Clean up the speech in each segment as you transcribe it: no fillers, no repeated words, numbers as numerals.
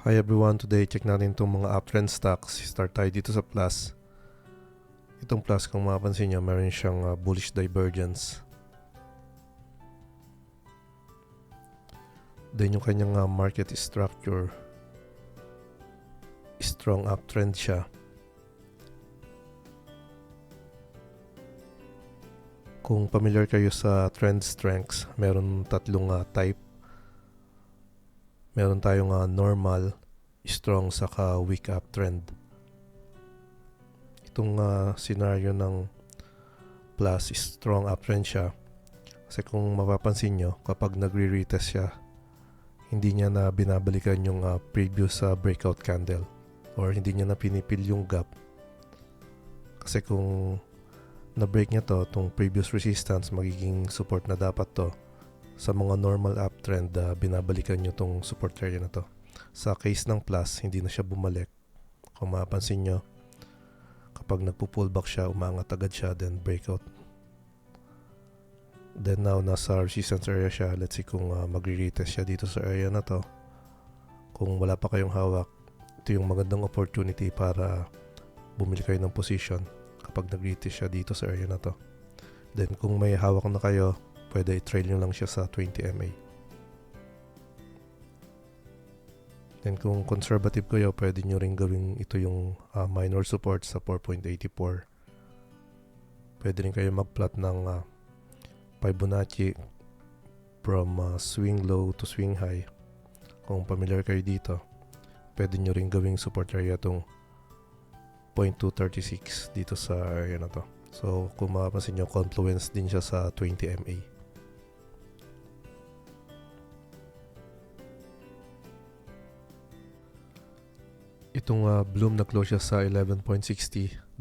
Hi everyone, today check natin itong mga uptrend stocks. Start tayo dito sa Plus. Itong Plus, kung mapapansin nyo, meron siyang bullish divergence. Then yung kanyang market structure, strong uptrend siya. Kung familiar kayo sa trend strengths, meron tatlong type. Meron tayong normal, strong, saka weak uptrend. Itong scenario ng Plus, strong uptrend siya. Kasi kung mapapansin nyo, kapag nagre-retest siya, hindi niya na binabalikan yung previous breakout candle or hindi niya na pinipil yung gap. Kasi kung na-break niya to, itong previous resistance, magiging support na dapat to. Sa mga normal uptrend, binabalikan nyo tong support area na to. Sa case ng Plus, hindi na siya bumalik. Kung mapapansin nyo, kapag nagpo-pullback siya, umangat agad siya, then breakout. Then now, nasa resistance area siya. Let's see kung magre-retest siya dito sa area na to. Kung wala pa kayong hawak, ito yung magandang opportunity para bumili kayo ng position kapag nag-retest siya dito sa area na to. Then kung may hawak na kayo, pwede i-trail nyo lang siya sa 20 MA. Then kung conservative kayo, pwede nyo rin gawing ito yung minor support sa 4.84. Pwede rin kayo mag-plot ng Fibonacci from swing low to swing high. Kung familiar kayo dito, pwede nyo rin gawing support area itong 0.236 dito sa area na to. So kung mapapansin nyo, confluence din siya sa 20 MA. Itong Bloom nag-close siya sa 11.60.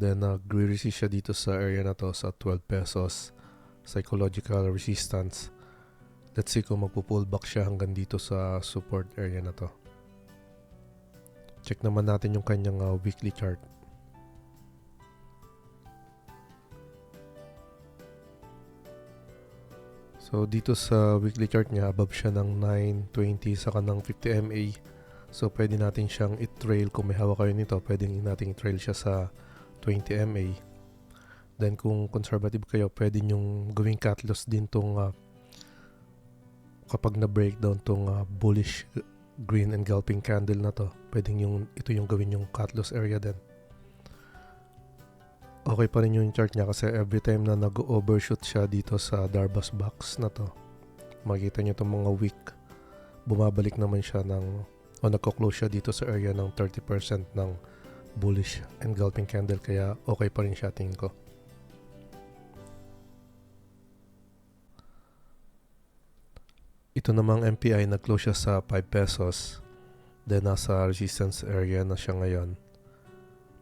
Then nag-resist siya dito sa area na to sa 12 pesos. Psychological resistance. Let's see kung magpo-pullback siya hanggang dito sa support area na to. Check naman natin yung kanyang weekly chart. So dito sa weekly chart niya, above siya ng 920 saka ng 50 MA. So pwede natin siyang i-trail. Kung may hawak kayo nito, pwede natin i-trail siya sa 20 MA. Then kung conservative kayo, pwede nyong gawing catalyst din tong kapag na-breakdown tong bullish green engulfing candle na to. Pwede ito yung gawin yung catalyst area din. Okay pa rin yung chart niya kasi every time na nag-overshoot siya dito sa Darvas box na to, makikita nyo itong mga week, bumabalik naman siya nagko-close siya dito sa area ng 30% ng bullish engulfing candle, kaya okay pa rin siya tingin ko. Ito namang MPI, nag-close siya sa 5 pesos. Then nasa resistance area na siya ngayon.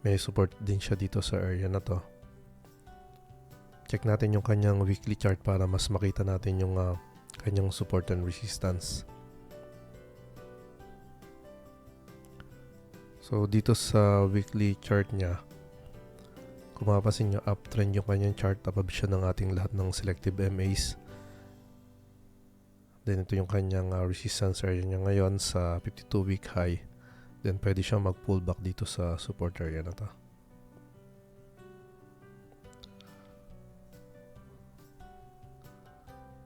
May support din siya dito sa area na to. Check natin yung kanyang weekly chart para mas makita natin yung kanyang support and resistance. So dito sa weekly chart niya, kung mapapansin nyo, uptrend yung kanyang chart, above siya ng ating lahat ng selective MAs. Then ito yung kanyang resistance area niya ngayon sa 52-week high. Then pwede siya mag-pullback dito sa support area na to.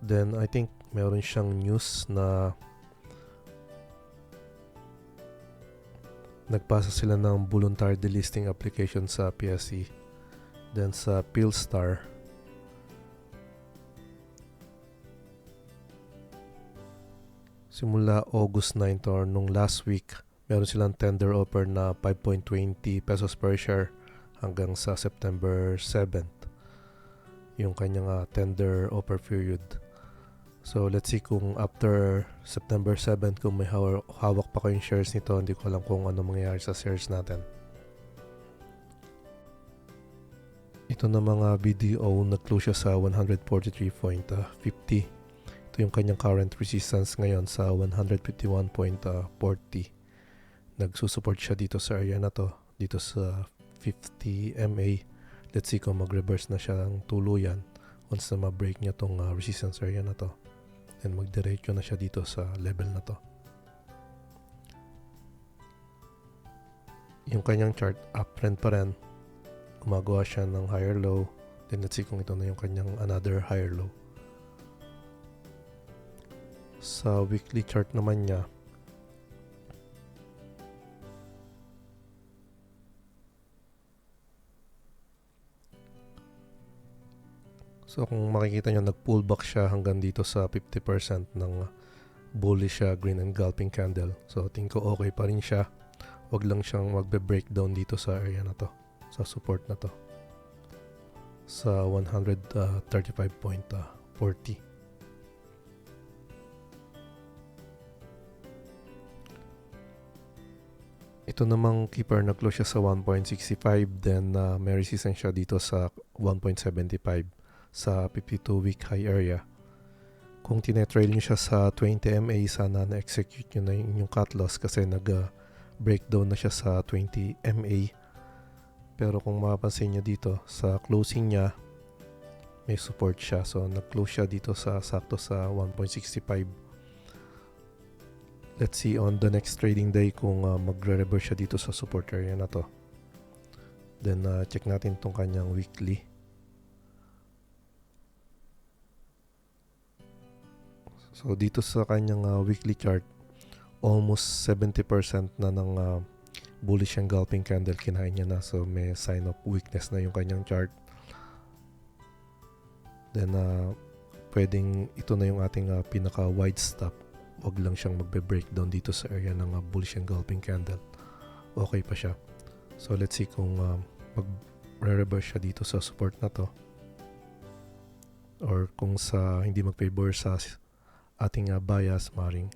Then I think meron siyang news na nagpasa sila ng voluntary delisting application sa PSE. Then sa Philstar, simula August 9 or nung last week, meron silang tender offer na 5.20 pesos per share hanggang sa September 7th. Yung kanyang tender offer period. So let's see kung after September 7th, kung may hawak pa kayong shares nito, hindi ko alam kung ano mangyayari sa shares natin. Ito na mga BDO, nag-close siya sa 143.50. Ito yung kanyang current resistance ngayon sa 151.40. Nagsusupport siya dito sa area na to, dito sa 50 MA. Let's see kung mag-reverse na siya ng tuluyan once na ma-break niya tong resistance area na to. And magdiretso na siya dito sa level na to. yung kanyang chart uptrend pa rin, gumagawa siya ng higher low. Then let's see kung ito na yung kanyang another higher low. Sa weekly chart naman niya, so kung makikita nyo, nag-pullback siya hanggang dito sa 50% ng bullish green engulfing candle. So tingin ko okay pa rin siya. Wag lang siyang magbe-breakdown dito sa area na to, sa support na to, sa 135.40. Ito namang keeper, nag-close siya sa 1.65, then may resistance siya dito sa 1.75 sa 52-week high area. Kung tinetrail nyo siya sa 20 MA, sana na-execute nyo na yung cut loss kasi nag-breakdown na siya sa 20 MA. Pero kung mapapansin nyo dito, sa closing niya, may support siya. So, nag-close siya dito sa sakto sa 1.65. Let's see on the next trading day kung magre-reverse siya dito sa support area na to. Then, check natin tong kanyang weekly. So, dito sa kanyang weekly chart, almost 70% na ng bullish engulfing candle kinain niya na. So, may sign of weakness na yung kanyang chart. Then, pwedeng ito na yung ating pinaka-wide stop. Wag lang siyang magbe-breakdown dito sa area ng bullish engulfing candle. Okay pa siya. So, let's see kung mag-reverse siya dito sa support na to. Or kung sa hindi mag-favor sa ating bias, maring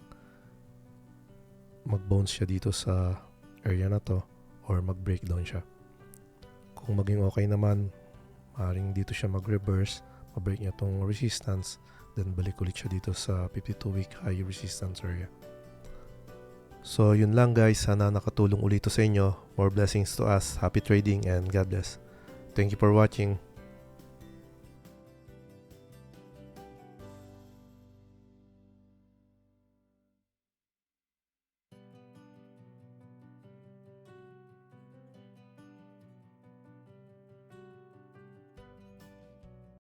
mag-bounce siya dito sa area na to or mag-breakdown siya. Kung maging okay naman, maring dito siya mag-reverse, ma-break niya tong resistance, then balik ulit siya dito sa 52-week high resistance area. So yun lang guys, sana nakatulong ulit to sa inyo. More blessings to us, happy trading and God bless. Thank you for watching.